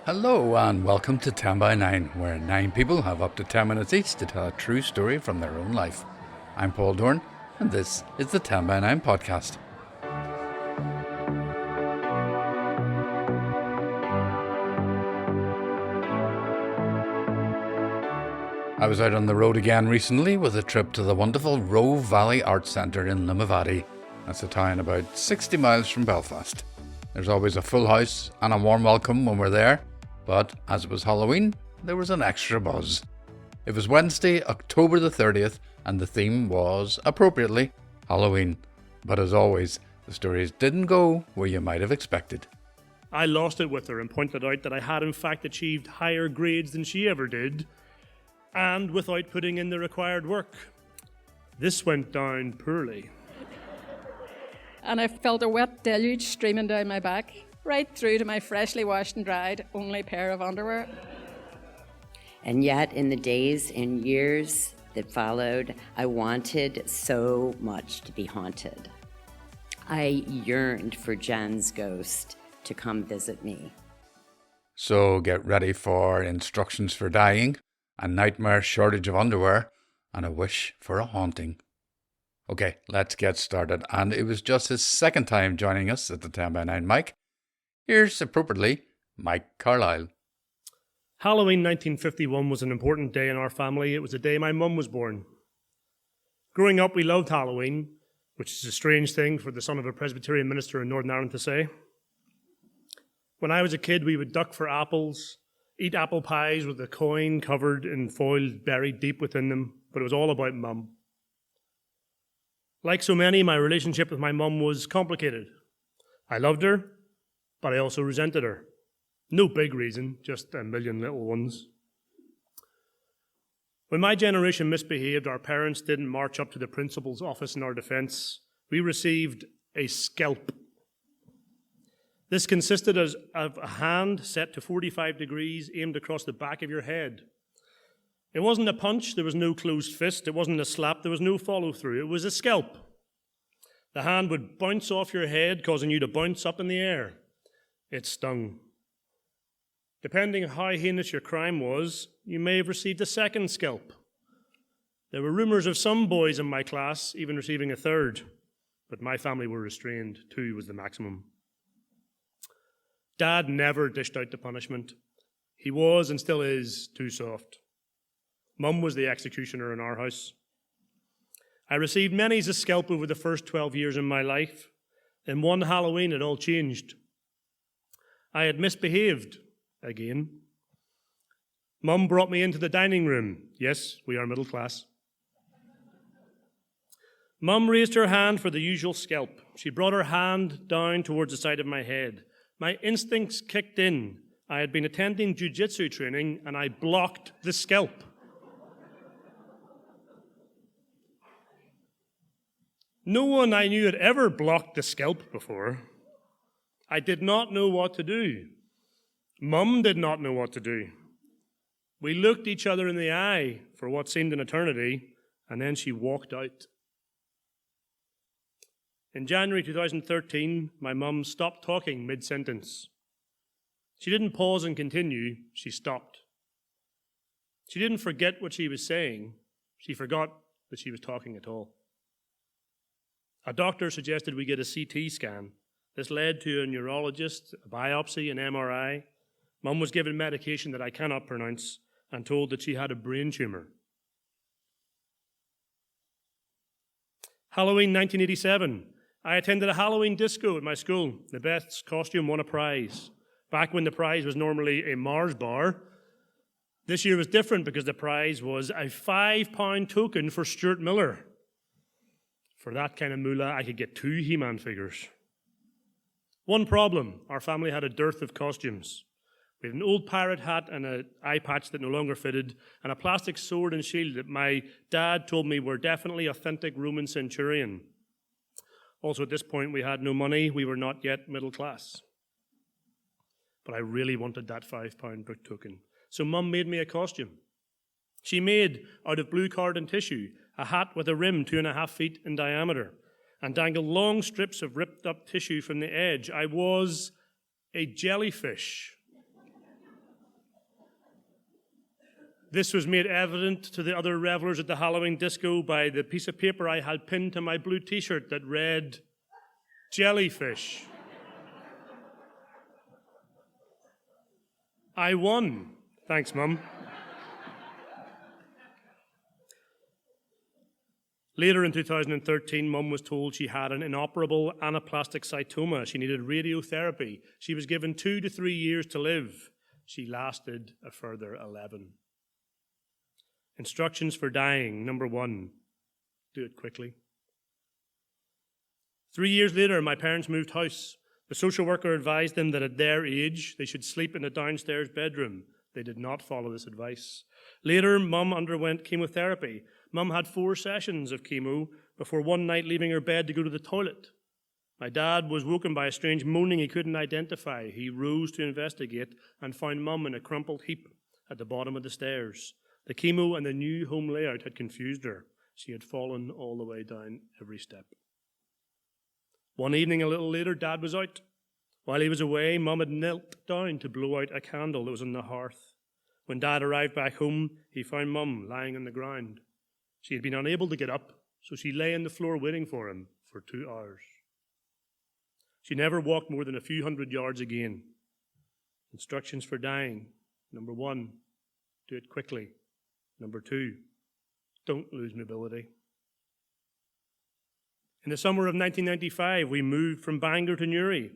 Hello and welcome to 10 by 9, where 9 people have up to 10 minutes each to tell a true story from their own life. I'm Paul Dorn, and this is the 10 by 9 podcast. I was out on the road again recently with a trip to the wonderful Roe Valley Arts Centre in Limavady. That's a town about 60 miles from Belfast. There's always a full house and a warm welcome when we're there, but as it was Halloween, there was an extra buzz. It was Wednesday, October the 30th, and the theme was, appropriately, Halloween. But as always, the stories didn't go where you might have expected. I lost it with her and pointed out that I had in fact achieved higher grades than she ever did, and without putting in the required work. This went down poorly. And I felt a wet deluge streaming down my back, right through to my freshly washed and dried only pair of underwear. And yet, in the days and years that followed, I wanted so much to be haunted. I yearned for Jen's ghost to come visit me. So get ready for instructions for dying, a nightmare shortage of underwear, and a wish for a haunting. Okay, let's get started. And it was just his second time joining us at the 10 by 9 mic. Here's, appropriately, Mike Carlisle. Halloween 1951 was an important day in our family. It was the day my mum was born. Growing up, we loved Halloween, which is a strange thing for the son of a Presbyterian minister in Northern Ireland to say. When I was a kid, we would duck for apples, eat apple pies with a coin covered in foil buried deep within them, but it was all about Mum. Like so many, my relationship with my mum was complicated. I loved her, but I also resented her. No big reason, just a million little ones. When my generation misbehaved, our parents didn't march up to the principal's office in our defence. We received a scalp. This consisted of a hand set to 45 degrees aimed across the back of your head. It wasn't a punch, there was no closed fist. It wasn't a slap, there was no follow-through. It was a scalp. The hand would bounce off your head, causing you to bounce up in the air. It stung. Depending on how heinous your crime was, you may have received a second scalp. There were rumours of some boys in my class even receiving a third, but my family were restrained. 2 was the maximum. Dad never dished out the punishment. He was, and still is, too soft. Mum was the executioner in our house. I received many's a scalp over the first 12 years in my life. In one Halloween, it all changed. I had misbehaved again. Mum brought me into the dining room. Yes, we are middle class. Mum raised her hand for the usual scalp. She brought her hand down towards the side of my head. My instincts kicked in. I had been attending jiu-jitsu training, and I blocked the scalp. No one I knew had ever blocked the scalp before. I did not know what to do. Mum did not know what to do. We looked each other in the eye for what seemed an eternity, and then she walked out. In January 2013, my mum stopped talking mid-sentence. She didn't pause and continue, she stopped. She didn't forget what she was saying, she forgot that she was talking at all. A doctor suggested we get a CT scan. This led to a neurologist, a biopsy, an MRI. Mum was given medication that I cannot pronounce and told that she had a brain tumour. Halloween 1987. I attended a Halloween disco at my school. The best costume won a prize. Back when the prize was normally a Mars bar, this year was different because the prize was a £5 token for Stuart Miller. For that kind of moolah, I could get 2 He-Man figures. One problem, our family had a dearth of costumes. We had an old pirate hat and an eye patch that no longer fitted, and a plastic sword and shield that my dad told me were definitely authentic Roman centurion. Also, at this point, we had no money. We were not yet middle class. But I really wanted that £5 book token. So Mum made me a costume. She made, out of blue card and tissue, a hat with a rim 2.5 feet in diameter, and dangled long strips of ripped up tissue from the edge. I was a jellyfish. This was made evident to the other revelers at the Halloween disco by the piece of paper I had pinned to my blue t-shirt that read, "Jellyfish." I won. Thanks, Mum. Later in 2013, Mum was told she had an inoperable anaplastic cytoma. She needed radiotherapy. She was given 2 to 3 years to live. She lasted a further 11. Instructions for dying. Number 1, do it quickly. 3 years later, my parents moved house. The social worker advised them that at their age, they should sleep in the downstairs bedroom. They did not follow this advice. Later, Mum underwent chemotherapy. Mum had 4 sessions of chemo before one night leaving her bed to go to the toilet. My dad was woken by a strange moaning he couldn't identify. He rose to investigate and found Mum in a crumpled heap at the bottom of the stairs. The chemo and the new home layout had confused her. She had fallen all the way down every step. One evening a little later, Dad was out. While he was away, Mum had knelt down to blow out a candle that was on the hearth. When Dad arrived back home, he found Mum lying on the ground. She had been unable to get up, so she lay on the floor waiting for him for 2 hours. She never walked more than a few hundred yards again. Instructions for dying. Number 1, do it quickly. Number 2, don't lose mobility. In the summer of 1995, we moved from Bangor to Newry.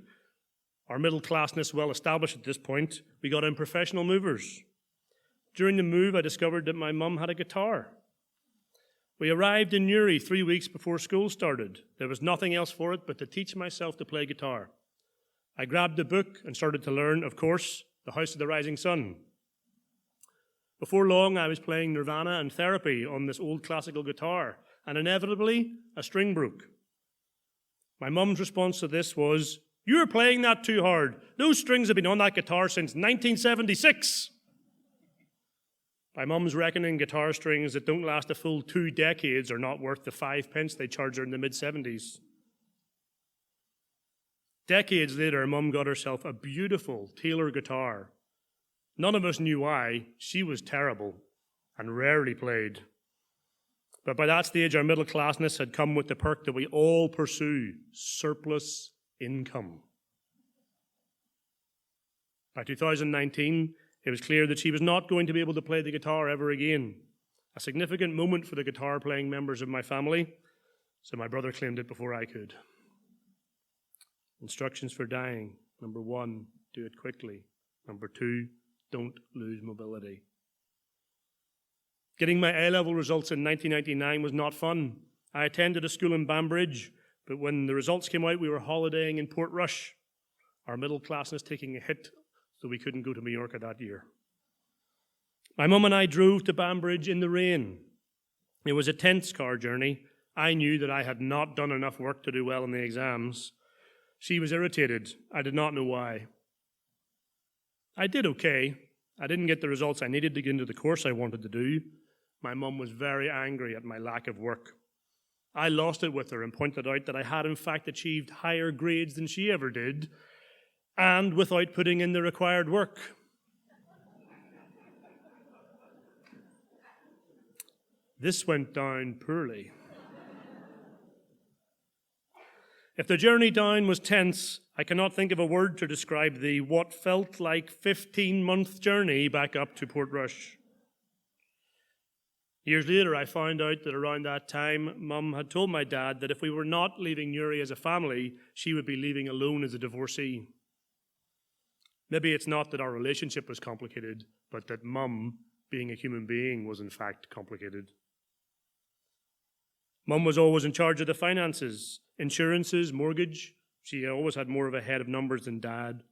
Our middle classness well established at this point, we got in professional movers. During the move, I discovered that my mum had a guitar. We arrived in Newry 3 weeks before school started. There was nothing else for it but to teach myself to play guitar. I grabbed a book and started to learn, of course, The House of the Rising Sun. Before long, I was playing Nirvana and Therapy on this old classical guitar, and inevitably, a string broke. My mum's response to this was, "You're playing that too hard. Those strings have been on that guitar since 1976. By Mum's reckoning, guitar strings that don't last a full 2 decades are not worth the 5 pence they charged her in the mid-70s. Decades later, Mum got herself a beautiful Taylor guitar. None of us knew why. She was terrible and rarely played. But by that stage, our middle classness had come with the perk that we all pursue: surplus income. By 2019, it was clear that she was not going to be able to play the guitar ever again. A significant moment for the guitar-playing members of my family, so my brother claimed it before I could. Instructions for dying. Number 1, do it quickly. Number 2, don't lose mobility. Getting my A-level results in 1999 was not fun. I attended a school in Banbridge, but when the results came out, we were holidaying in Portrush. Our middle classness taking a hit, so we couldn't go to Mallorca that year. My mum and I drove to Banbridge in the rain. It was a tense car journey. I knew that I had not done enough work to do well in the exams. She was irritated. I did not know why. I did okay. I didn't get the results I needed to get into the course I wanted to do. My mum was very angry at my lack of work. I lost it with her and pointed out that I had in fact achieved higher grades than she ever did, and without putting in the required work. This went down poorly. If the journey down was tense, I cannot think of a word to describe the what felt like 15-month journey back up to Portrush. Years later, I found out that around that time, Mum had told my dad that if we were not leaving Newry as a family, she would be leaving alone as a divorcee. Maybe it's not that our relationship was complicated, but that Mum, being a human being, was in fact complicated. Mum was always in charge of the finances, insurances, mortgage. She always had more of a head of numbers than Dad.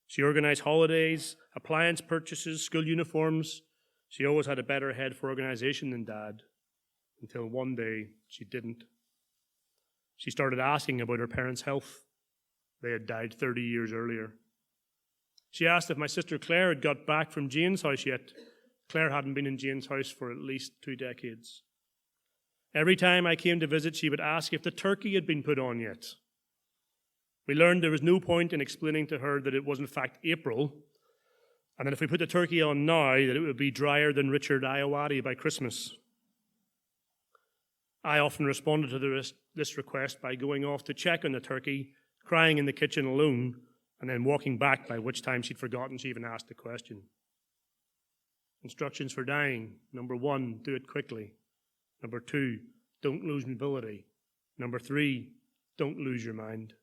She organised holidays, appliance purchases, school uniforms. She always had a better head for organisation than Dad, until one day she didn't. She started asking about her parents' health. They had died 30 years earlier. She asked if my sister Claire had got back from Jane's house yet. Claire hadn't been in Jane's house for at least 2 decades. Every time I came to visit, she would ask if the turkey had been put on yet. We learned there was no point in explaining to her that it was in fact April, And that if we put the turkey on now, that it would be drier than Richard Iowati by Christmas. I often responded to this request by going off to check on the turkey, crying in the kitchen alone, and then walking back, by which time she'd forgotten she even asked the question. Instructions for dying. Number 1, do it quickly. Number 2, don't lose mobility. Number 3, don't lose your mind.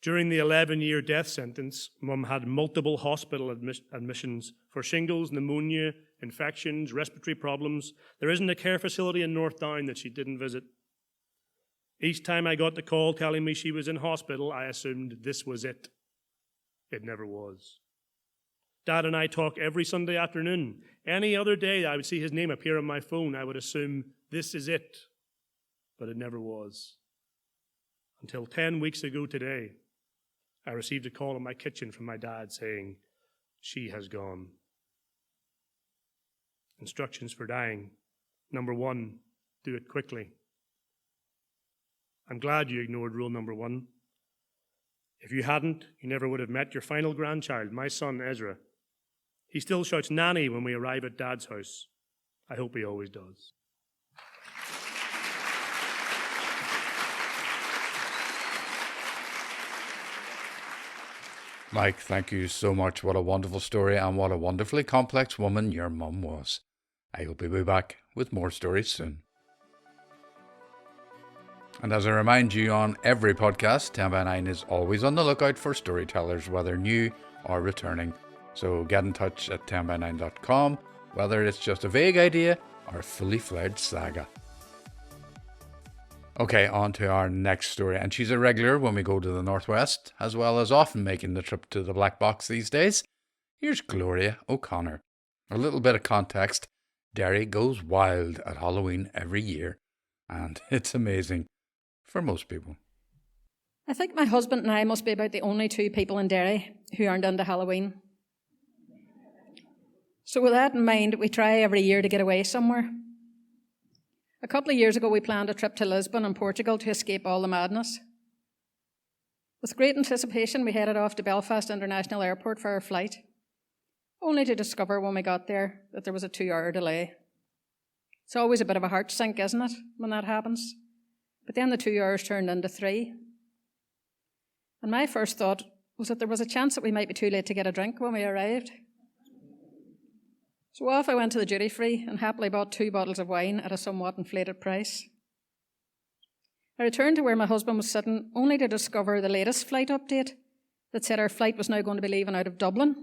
During the 11-year death sentence, Mum had multiple hospital admissions for shingles, pneumonia, infections, respiratory problems. There isn't a care facility in North Down that she didn't visit. Each time I got the call telling me she was in hospital, I assumed this was it. It never was. Dad and I talk every Sunday afternoon. Any other day I would see his name appear on my phone, I would assume this is it. But it never was. Until 10 weeks ago today, I received a call in my kitchen from my dad saying, she has gone. Instructions for dying. Number 1, do it quickly. I'm glad you ignored rule number 1. If you hadn't, you never would have met your final grandchild, my son Ezra. He still shouts nanny when we arrive at Dad's house. I hope he always does. Mike, thank you so much. What a wonderful story, and what a wonderfully complex woman your mum was. I hope you'll be back with more stories soon. And as I remind you on every podcast, 10 by 9 is always on the lookout for storytellers, whether new or returning. So get in touch at 10by9.com, whether it's just a vague idea or a fully fledged saga. Okay, on to our next story, and she's a regular when we go to the Northwest, as well as often making the trip to the Black Box these days. Here's Gloria O'Connor. A little bit of context: Derry goes wild at Halloween every year, and it's amazing for most people. I think my husband and I must be about the only 2 people in Derry who aren't into Halloween. So with that in mind, we try every year to get away somewhere. A couple of years ago, we planned a trip to Lisbon in Portugal to escape all the madness. With great anticipation, we headed off to Belfast International Airport for our flight, only to discover when we got there that there was a 2-hour delay. It's always a bit of a heart sink, isn't it, when that happens? But then the 2 hours turned into 3. And my first thought was that there was a chance that we might be too late to get a drink when we arrived. So off I went to the duty-free and happily bought 2 bottles of wine at a somewhat inflated price. I returned to where my husband was sitting, only to discover the latest flight update that said our flight was now going to be leaving out of Dublin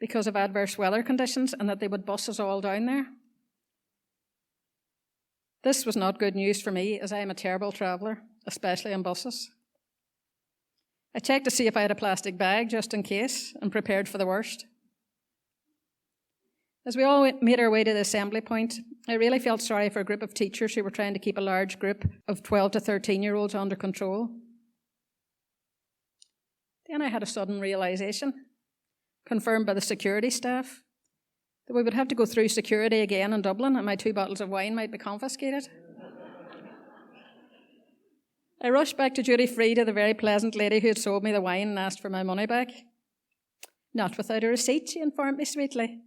because of adverse weather conditions, and that they would bus us all down there. This was not good news for me, as I am a terrible traveller, especially on buses. I checked to see if I had a plastic bag just in case, and prepared for the worst. As we all made our way to the assembly point, I really felt sorry for a group of teachers who were trying to keep a large group of 12 to 13-year-olds under control. Then I had a sudden realisation, confirmed by the security staff, that we would have to go through security again in Dublin and my 2 bottles of wine might be confiscated. I rushed back to duty-free to the very pleasant lady who had sold me the wine and asked for my money back. Not without a receipt, she informed me sweetly,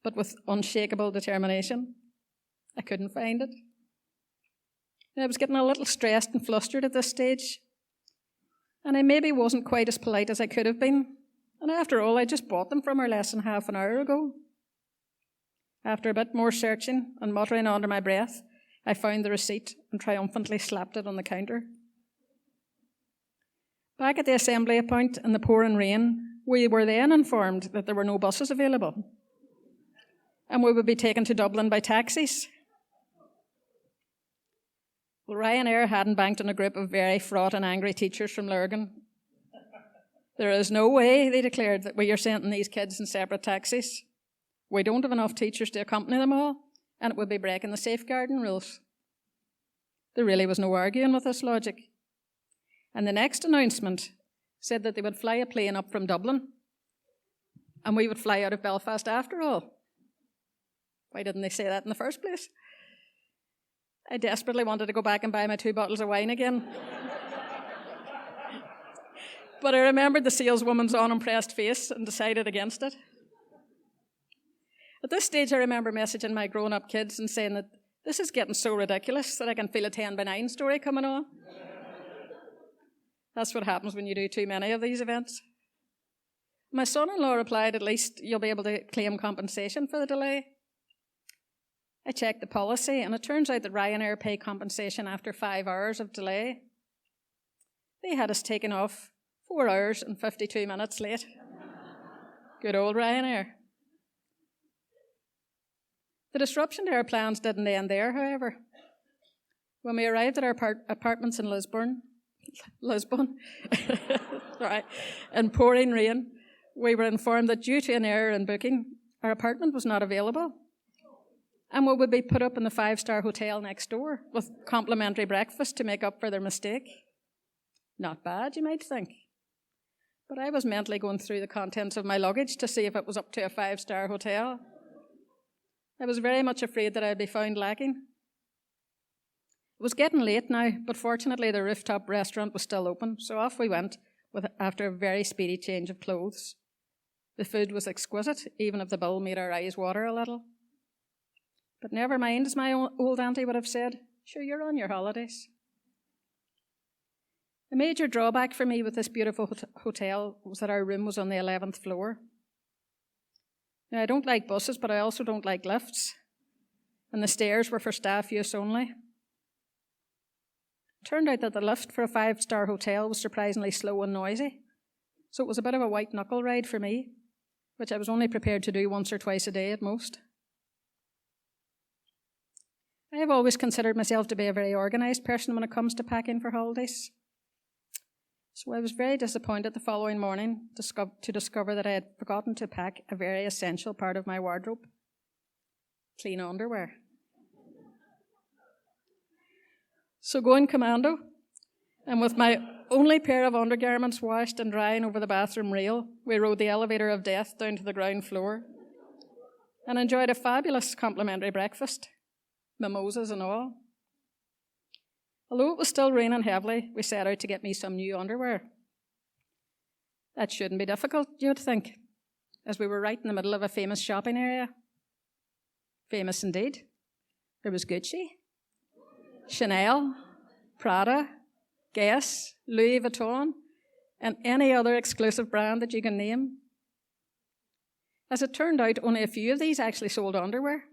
but with unshakable determination. I couldn't find it. I was getting a little stressed and flustered at this stage, and I maybe wasn't quite as polite as I could have been. And after all, I just bought them from her less than half an hour ago. After a bit more searching and muttering under my breath, I found the receipt and triumphantly slapped it on the counter. Back at the assembly point in the pouring rain, we were then informed that there were no buses available, and we would be taken to Dublin by taxis. Well, Ryanair hadn't banked on a group of very fraught and angry teachers from Lurgan. There is no way, they declared, that we are sending these kids in separate taxis. We don't have enough teachers to accompany them all, and it would be breaking the safeguarding rules. There really was no arguing with this logic. And the next announcement said that they would fly a plane up from Dublin, and we would fly out of Belfast after all. Why didn't they say that in the first place? I desperately wanted to go back and buy my 2 bottles of wine again. But I remembered the saleswoman's unimpressed face and decided against it. At this stage, I remember messaging my grown-up kids and saying that this is getting so ridiculous that I can feel a 10 by 9 story coming on. That's what happens when you do too many of these events. My son-in-law replied, at least you'll be able to claim compensation for the delay. I checked the policy, and it turns out that Ryanair pay compensation after 5 hours of delay. They had us taken off 4 hours and 52 minutes late. Good old Ryanair. The disruption to our plans didn't end there, however. When we arrived at our apartments in Lisbon, sorry, in pouring rain, we were informed that due to an error in booking, our apartment was not available, and we would be put up in the 5-star hotel next door with complimentary breakfast to make up for their mistake. Not bad, you might think. But I was mentally going through the contents of my luggage to see if it was up to a 5-star hotel. I was very much afraid that I'd be found lacking. It was getting late now, but fortunately the rooftop restaurant was still open, so off we went after a very speedy change of clothes. The food was exquisite, even if the bill made our eyes water a little. But never mind, as my old auntie would have said, sure, you're on your holidays. The major drawback for me with this beautiful hotel was that our room was on the 11th floor. Now, I don't like buses, but I also don't like lifts, and the stairs were for staff use only. It turned out that the lift for a 5-star hotel was surprisingly slow and noisy, so it was a bit of a white-knuckle ride for me, which I was only prepared to do once or twice a day at most. I have always considered myself to be a very organised person when it comes to packing for holidays. So I was very disappointed the following morning to discover that I had forgotten to pack a very essential part of my wardrobe: clean underwear. So going commando, and with my only pair of undergarments washed and drying over the bathroom rail, we rode the elevator of death down to the ground floor and enjoyed a fabulous complimentary breakfast, mimosas and all. Although it was still raining heavily, we set out to get me some new underwear. That shouldn't be difficult, you'd think, as we were right in the middle of a famous shopping area. Famous indeed. There was Gucci, Chanel, Prada, Guess, Louis Vuitton, and any other exclusive brand that you can name. As it turned out, only a few of these actually sold underwear,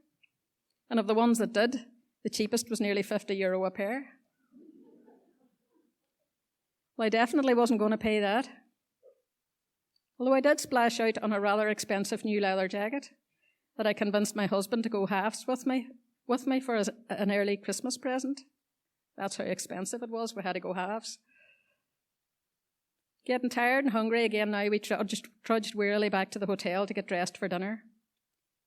and of the ones that did, the cheapest was nearly €50 a pair. Well, I definitely wasn't going to pay that. Although I did splash out on a rather expensive new leather jacket that I convinced my husband to go halves with me for an early Christmas present. That's how expensive it was. We had to go halves. Getting tired and hungry again now, we trudged wearily back to the hotel to get dressed for dinner.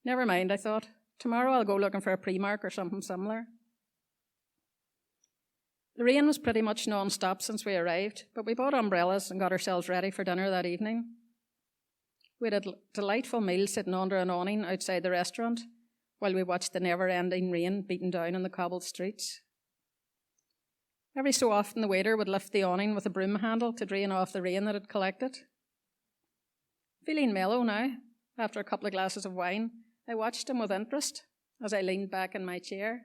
Never mind, I thought. Tomorrow I'll go looking for a Primark or something similar. The rain was pretty much non-stop since we arrived, but we bought umbrellas and got ourselves ready for dinner that evening. We had a delightful meal sitting under an awning outside the restaurant while we watched the never-ending rain beating down on the cobbled streets. Every so often the waiter would lift the awning with a broom handle to drain off the rain that had collected. Feeling mellow now, after a couple of glasses of wine, I watched him with interest as I leaned back in my chair.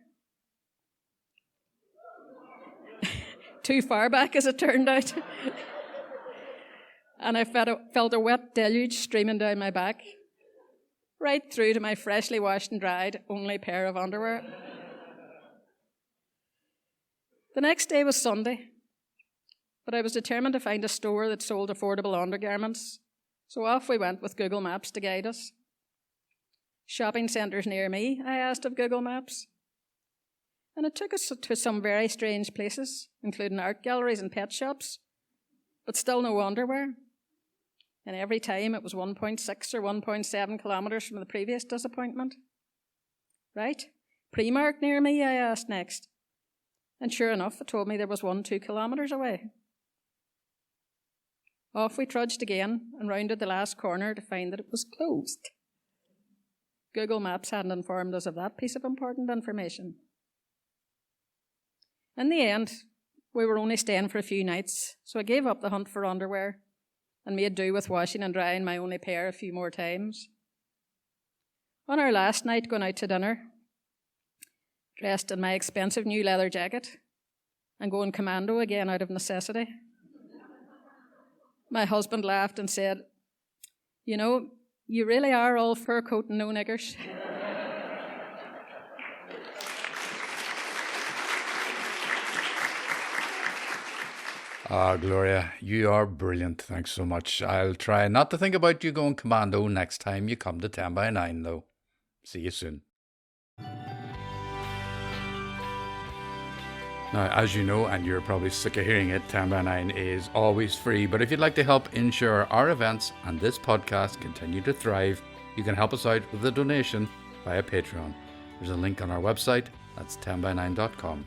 Too far back, as it turned out. And I felt a wet deluge streaming down my back, right through to my freshly washed and dried only pair of underwear. The next day was Sunday, but I was determined to find a store that sold affordable undergarments, so off we went with Google Maps to guide us. Shopping centres near me, I asked of Google Maps. And it took us to some very strange places, including art galleries and pet shops, but still no underwear. And every time it was 1.6 or 1.7 kilometres from the previous disappointment. Right? Primark near me, I asked next. And sure enough, it told me there was one 2 kilometres away. Off we trudged again and rounded the last corner to find that it was closed. Google Maps hadn't informed us of that piece of important information. In the end, we were only staying for a few nights, so I gave up the hunt for underwear and made do with washing and drying my only pair a few more times. On our last night going out to dinner, dressed in my expensive new leather jacket and going commando again out of necessity, my husband laughed and said, "You know, you really are all fur coat and no niggers." Ah, Gloria, you are brilliant. Thanks so much. I'll try not to think about you going commando next time you come to 10 by 9, though. See you soon. Now, as you know, and you're probably sick of hearing it, 10 by 9 is always free. But if you'd like to help ensure our events and this podcast continue to thrive, you can help us out with a donation via Patreon. There's a link on our website. That's 10by9.com.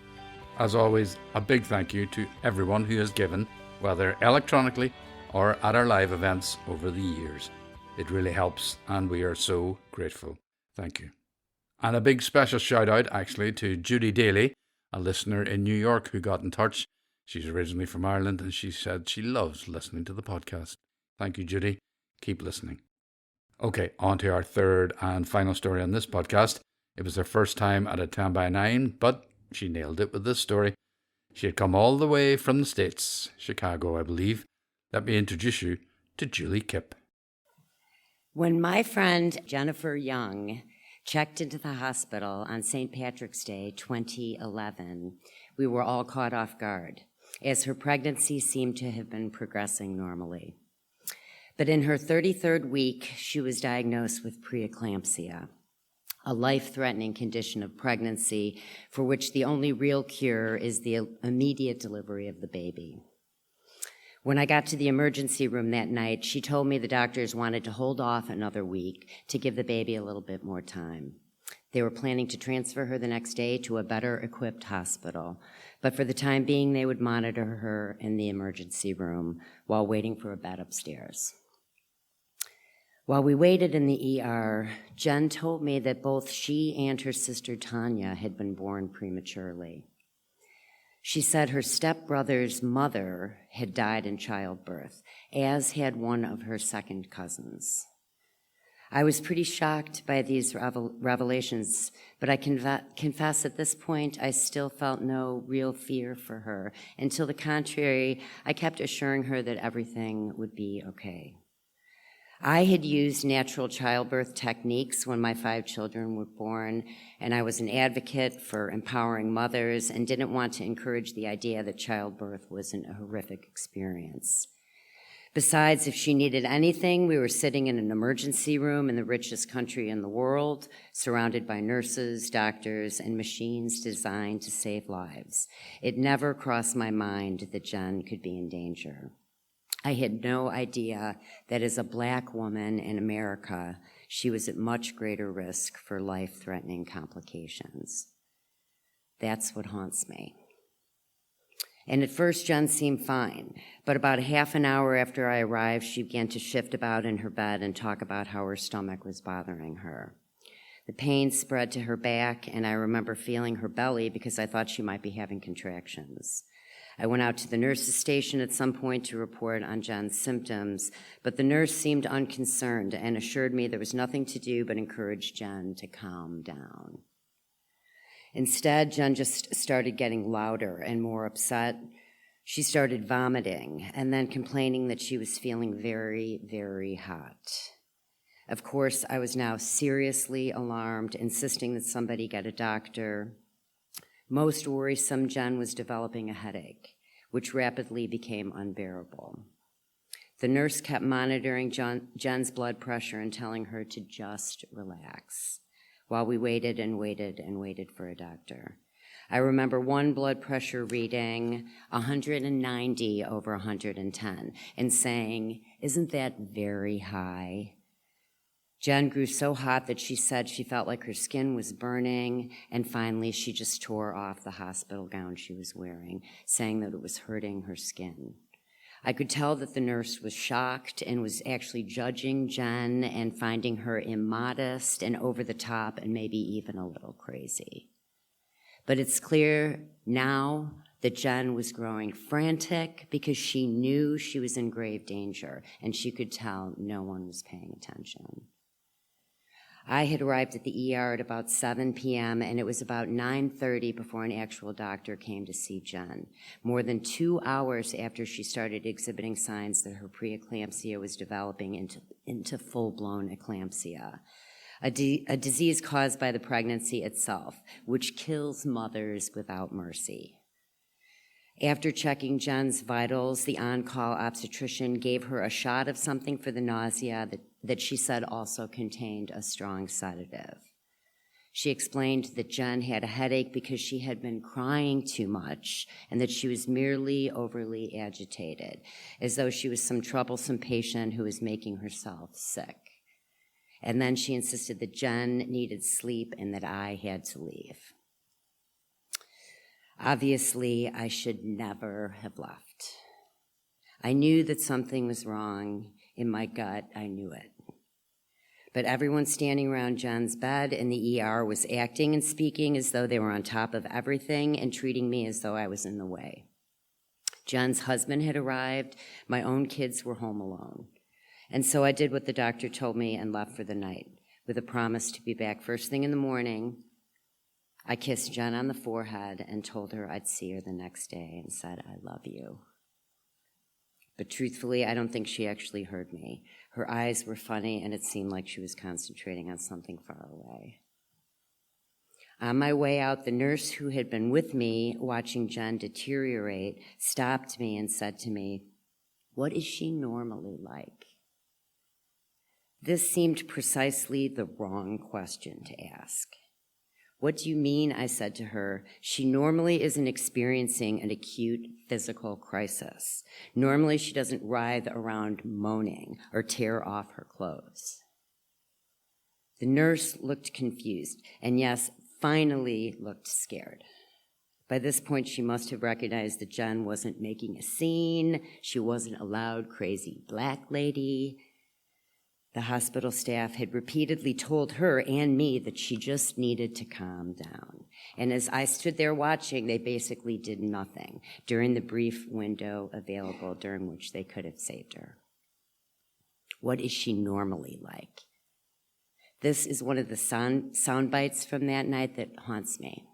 As always, a big thank you to everyone who has given, whether electronically or at our live events over the years. It really helps, and we are so grateful. Thank you. And a big special shout out, actually, to Judy Daly, a listener in New York who got in touch. She's originally from Ireland, and she said she loves listening to the podcast. Thank you, Judy. Keep listening. Okay, on to our third and final story on this podcast. It was her first time at a 10 by 9, but she nailed it with this story. She had come all the way from the States, Chicago, I believe. Let me introduce you to Julie Kipp. When my friend Jennifer Young checked into the hospital on St. Patrick's Day 2011, we were all caught off guard, as her pregnancy seemed to have been progressing normally. But in her 33rd week, she was diagnosed with preeclampsia, a life-threatening condition of pregnancy for which the only real cure is the immediate delivery of the baby. When I got to the emergency room that night, she told me the doctors wanted to hold off another week to give the baby a little bit more time. They were planning to transfer her the next day to a better-equipped hospital, but for the time being, they would monitor her in the emergency room while waiting for a bed upstairs. While we waited in the ER, Jen told me that both she and her sister Tanya had been born prematurely. She said her stepbrother's mother had died in childbirth, as had one of her second cousins. I was pretty shocked by these revelations, but I confess at this point I still felt no real fear for her. Until the contrary, I kept assuring her that everything would be okay. I had used natural childbirth techniques when my 5 children were born, and I was an advocate for empowering mothers and didn't want to encourage the idea that childbirth wasn't a horrific experience. Besides, if she needed anything, we were sitting in an emergency room in the richest country in the world, surrounded by nurses, doctors, and machines designed to save lives. It never crossed my mind that Jen could be in danger. I had no idea that as a Black woman in America, she was at much greater risk for life-threatening complications. That's what haunts me. And at first, Jen seemed fine, but about a half an hour after I arrived, she began to shift about in her bed and talk about how her stomach was bothering her. The pain spread to her back, and I remember feeling her belly because I thought she might be having contractions. I went out to the nurse's station at some point to report on Jen's symptoms, but the nurse seemed unconcerned and assured me there was nothing to do but encourage Jen to calm down. Instead, Jen just started getting louder and more upset. She started vomiting and then complaining that she was feeling very, very hot. Of course, I was now seriously alarmed, insisting that somebody get a doctor. Most worrisome, Jen was developing a headache, which rapidly became unbearable. The nurse kept monitoring Jen's blood pressure and telling her to just relax, while we waited and waited and waited for a doctor. I remember one blood pressure reading 190 over 110 and saying, "Isn't that very high?" Jen grew so hot that she said she felt like her skin was burning, and finally she just tore off the hospital gown she was wearing, saying that it was hurting her skin. I could tell that the nurse was shocked and was actually judging Jen and finding her immodest and over the top and maybe even a little crazy. But it's clear now that Jen was growing frantic because she knew she was in grave danger, and she could tell no one was paying attention. I had arrived at the ER at about 7 p.m., and it was about 9:30 before an actual doctor came to see Jen. More than 2 hours after she started exhibiting signs that her preeclampsia was developing into full-blown eclampsia, a disease caused by the pregnancy itself, which kills mothers without mercy. After checking Jen's vitals, the on-call obstetrician gave her a shot of something for the nausea that she said also contained a strong sedative. She explained that Jen had a headache because she had been crying too much and that she was merely overly agitated, as though she was some troublesome patient who was making herself sick. And then she insisted that Jen needed sleep and that I had to leave. Obviously, I should never have left. I knew that something was wrong. In my gut, I knew it. But everyone standing around Jen's bed in the ER was acting and speaking as though they were on top of everything and treating me as though I was in the way. Jen's husband had arrived. My own kids were home alone. And so I did what the doctor told me and left for the night, with a promise to be back first thing in the morning. I kissed Jen on the forehead and told her I'd see her the next day and said, "I love you." But truthfully, I don't think she actually heard me. Her eyes were funny, and it seemed like she was concentrating on something far away. On my way out, the nurse who had been with me watching Jen deteriorate stopped me and said to me, "What is she normally like?" This seemed precisely the wrong question to ask. "What do you mean?" I said to her. "She normally isn't experiencing an acute physical crisis. Normally she doesn't writhe around moaning or tear off her clothes." The nurse looked confused, and yes, finally looked scared. By this point, she must have recognized that Jen wasn't making a scene. She wasn't a loud, crazy black lady. The hospital staff had repeatedly told her and me that she just needed to calm down. And as I stood there watching, they basically did nothing during the brief window available during which they could have saved her. What is she normally like? This is one of the sound bites from that night that haunts me.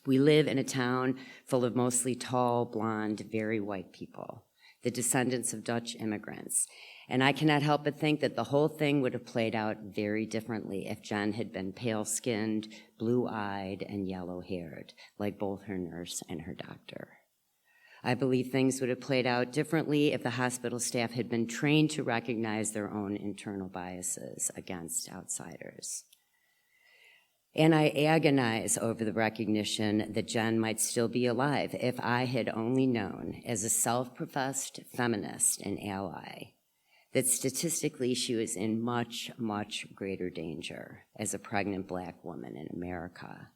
We live in a town full of mostly tall, blonde, very white people, the descendants of Dutch immigrants. And I cannot help but think that the whole thing would have played out very differently if Jen had been pale-skinned, blue-eyed, and yellow-haired, like both her nurse and her doctor. I believe things would have played out differently if the hospital staff had been trained to recognize their own internal biases against outsiders. And I agonize over the recognition that Jen might still be alive if I had only known, as a self-professed feminist and ally, that statistically she was in much, much greater danger as a pregnant black woman in America,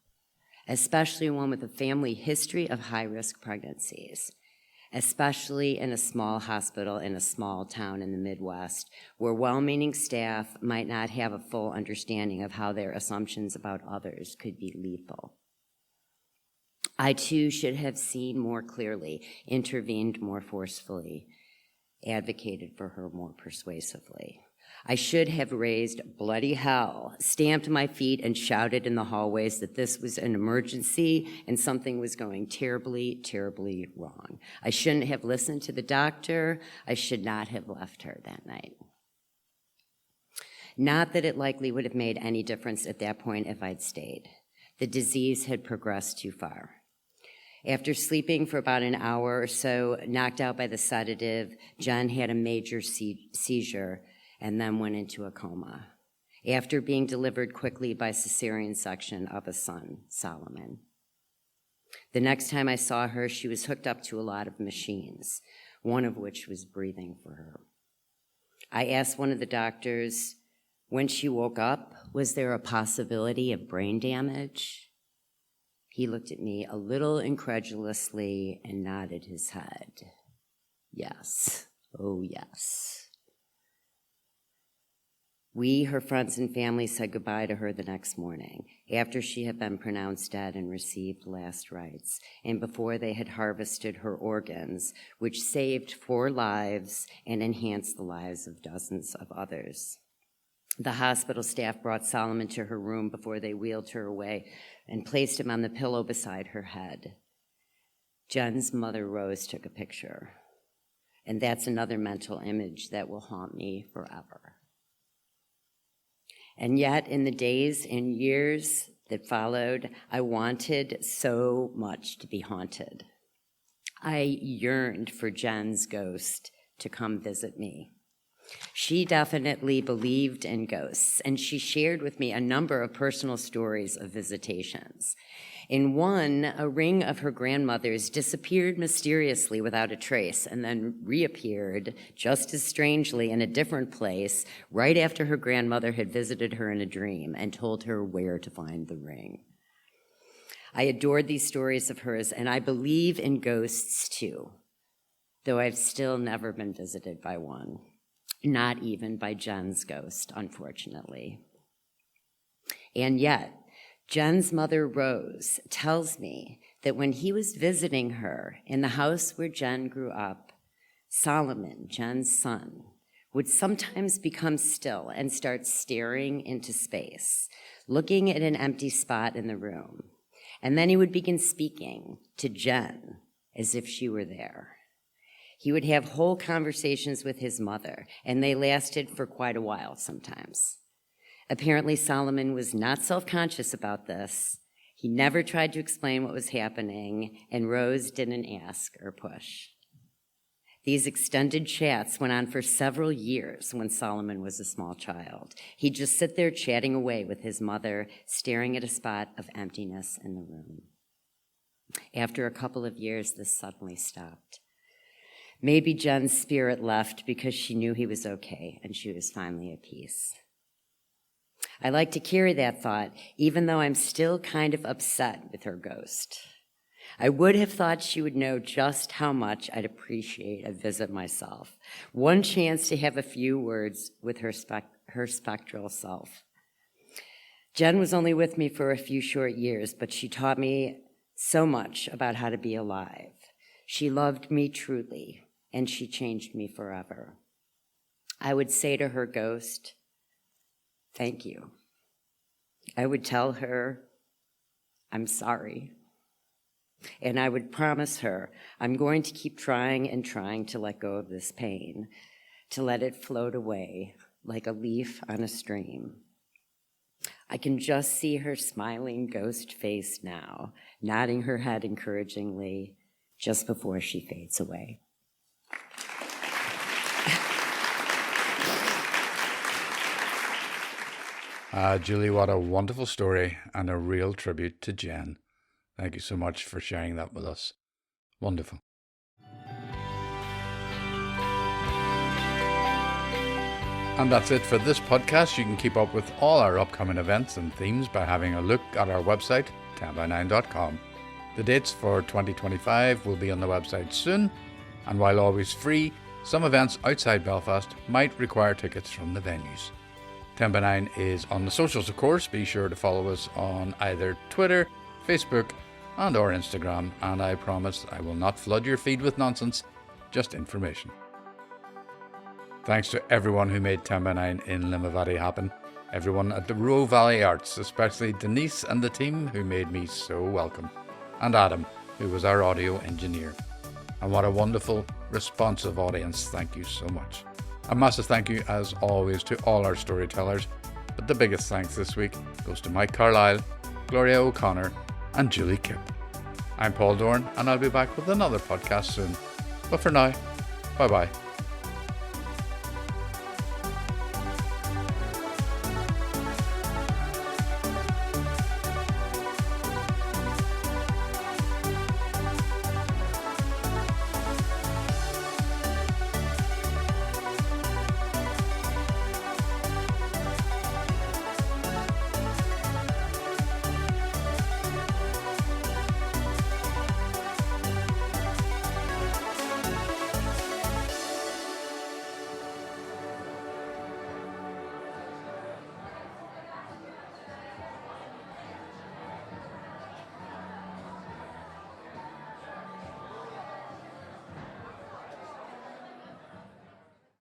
especially one with a family history of high-risk pregnancies, especially in a small hospital in a small town in the Midwest, where well-meaning staff might not have a full understanding of how their assumptions about others could be lethal. I, too, should have seen more clearly, intervened more forcefully, advocated for her more persuasively. I should have raised bloody hell, stamped my feet, and shouted in the hallways that this was an emergency and something was going terribly, terribly wrong. I shouldn't have listened to the doctor. I should not have left her that night. Not that it likely would have made any difference at that point if I'd stayed. The disease had progressed too far. After sleeping for about an hour or so, knocked out by the sedative, Jen had a major seizure and then went into a coma, after being delivered quickly by cesarean section of a son, Solomon. The next time I saw her, she was hooked up to a lot of machines, one of which was breathing for her. I asked one of the doctors, when she woke up, was there a possibility of brain damage? He looked at me a little incredulously and nodded his head. Yes, oh yes. We, her friends and family, said goodbye to her the next morning, after she had been pronounced dead and received last rites, and before they had harvested her organs, which saved 4 lives and enhanced the lives of dozens of others. The hospital staff brought Solomon to her room before they wheeled her away and placed him on the pillow beside her head. Jen's mother, Rose, took a picture, and that's another mental image that will haunt me forever. And yet, in the days and years that followed, I wanted so much to be haunted. I yearned for Jen's ghost to come visit me. She definitely believed in ghosts, and she shared with me a number of personal stories of visitations. In one, a ring of her grandmother's disappeared mysteriously without a trace and then reappeared just as strangely in a different place right after her grandmother had visited her in a dream and told her where to find the ring. I adored these stories of hers, and I believe in ghosts too, though I've still never been visited by one. Not even by Jen's ghost, unfortunately. And yet, Jen's mother, Rose, tells me that when he was visiting her in the house where Jen grew up, Solomon, Jen's son, would sometimes become still and start staring into space, looking at an empty spot in the room. And then he would begin speaking to Jen as if she were there. He would have whole conversations with his mother, and they lasted for quite a while sometimes. Apparently, Solomon was not self-conscious about this. He never tried to explain what was happening, and Rose didn't ask or push. These extended chats went on for several years when Solomon was a small child. He'd just sit there chatting away with his mother, staring at a spot of emptiness in the room. After a couple of years, this suddenly stopped. Maybe Jen's spirit left because she knew he was okay and she was finally at peace. I like to carry that thought, even though I'm still kind of upset with her ghost. I would have thought she would know just how much I'd appreciate a visit myself. One chance to have a few words with her spectral self. Jen was only with me for a few short years, but she taught me so much about how to be alive. She loved me truly, and she changed me forever. I would say to her ghost, thank you. I would tell her, I'm sorry. And I would promise her, I'm going to keep trying and trying to let go of this pain, to let it float away like a leaf on a stream. I can just see her smiling ghost face now, nodding her head encouragingly just before she fades away. Julie, what a wonderful story and a real tribute to Jen. Thank you so much for sharing that with us. Wonderful. And that's it for this podcast. You can keep up with all our upcoming events and themes by having a look at our website, 10by9.com. The dates for 2025 will be on the website soon, and while always free, some events outside Belfast might require tickets from the venues. 10by9 is on the socials, of course. Be sure to follow us on either Twitter, Facebook, and or Instagram, and I promise I will not flood your feed with nonsense, just information. Thanks to everyone who made 10by9 in Limavady happen, everyone at the Roe Valley Arts, especially Denise and the team who made me so welcome, and Adam, who was our audio engineer. And what a wonderful, responsive audience. Thank you so much. A massive thank you, as always, to all our storytellers, but the biggest thanks this week goes to Mike Carlisle, Gloria O'Connor, and Julie Kipp. I'm Paul Dorn, and I'll be back with another podcast soon. But for now, bye-bye.